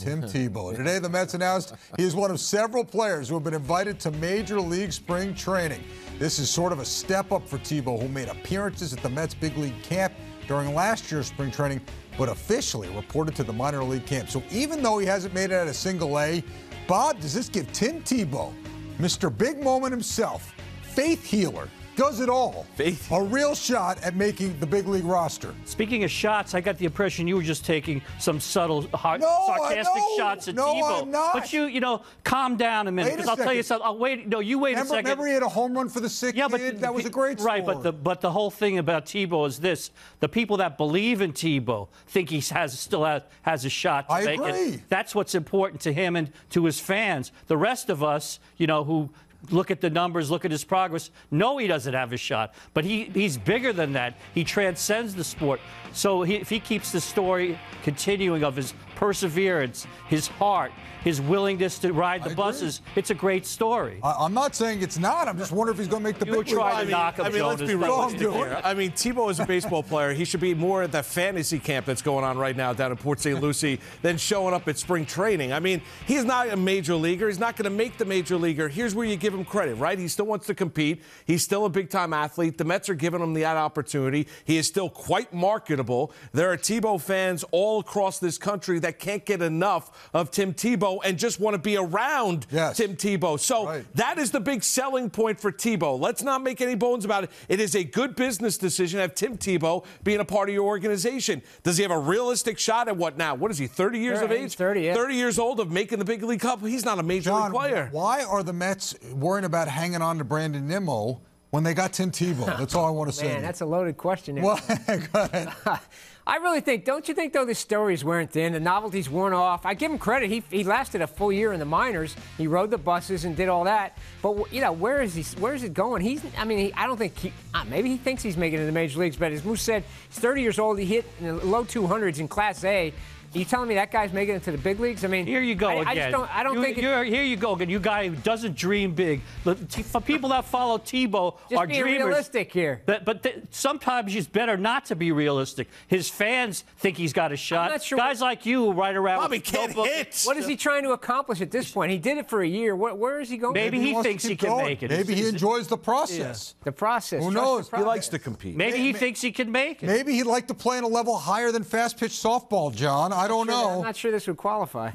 Tim Tebow. Today, the Mets announced he is one of several players who have been invited to Major League spring training. This is sort of a step up for Tebow, who made appearances at the Mets big league camp during last year's spring training, but officially reported to the minor league camp. So even though he hasn't made it at a single A, Bob, does this give Tim Tebow, Mr. Big Moment himself, faith healer, does it all, a real shot at making the big league roster? Speaking of shots, I got the impression you were just taking some subtle, sarcastic shots at Tebow. I'm not. But you know, calm down a minute, because I'll tell you something. I'll wait. No, you wait a second. Remember he had a home run for the sick kid? That was a great story. Right, but the whole thing about Tebow is this: the people that believe in Tebow think he still has a shot to make it. That's what's important to him and to his fans. The rest of us, you know, who look at the numbers, look at his progress, no, he doesn't have a shot. But he's bigger than that. He transcends the sport. So if he keeps the story continuing of his perseverance, his heart, his willingness to ride the buses, it's a great story. I'm not saying it's not. I'm just wondering if he's going to make the big league. You were trying to knock him, let's be realistic here. I mean, Tebow is a baseball player. He should be more at the fantasy camp that's going on right now down in Port Saint Lucie than showing up at spring training. I mean, he's not a major leaguer. He's not going to make the major leaguer. Here's where you give him credit, right? He still wants to compete. He's still a big-time athlete. The Mets are giving him that opportunity. He is still quite marketable. There are Tebow fans all across this country that can't get enough of Tim Tebow and just want to be around Tim Tebow. So that is the big selling point for Tebow. Let's not make any bones about it. It is a good business decision to have Tim Tebow being a part of your organization. Does he have a realistic shot at what now? What is he, 30 years of age? 30, yeah. 30 years old of making the big league cup? He's not a major league player. Why are the Mets worrying about hanging on to Brandon Nimmo when they got Tim Tebow? That's all I want to say. Man, that's a loaded question. Well, go ahead. I really think, don't you think, though, the stories weren't thin, the novelties weren't off? I give him credit. He lasted a full year in the minors. He rode the buses and did all that. But, you know, where is it going? I don't think maybe he thinks he's making it in the major leagues, but as Moose said, he's 30 years old. He hit in the low 200s in Class A. Are you telling me that guy's making it to the big leagues? I mean, here you go again. I don't think here you go again. You guy who doesn't dream big. For people that follow Tebow are just dreamers. Realistic here. But sometimes it's better not to be realistic. His fans think he's got a shot. I'm not sure. Guys like you ride around. Bobby can't hit. What is he trying to accomplish at this point? He did it for a year. Where is he going? Maybe he thinks he can make it. Maybe he enjoys the process. Yeah. The process. Who knows? He likes to compete. Maybe he thinks he can make it. Maybe he'd like to play on a level higher than fast pitch softball, John. I don't know. I'm not sure this would qualify.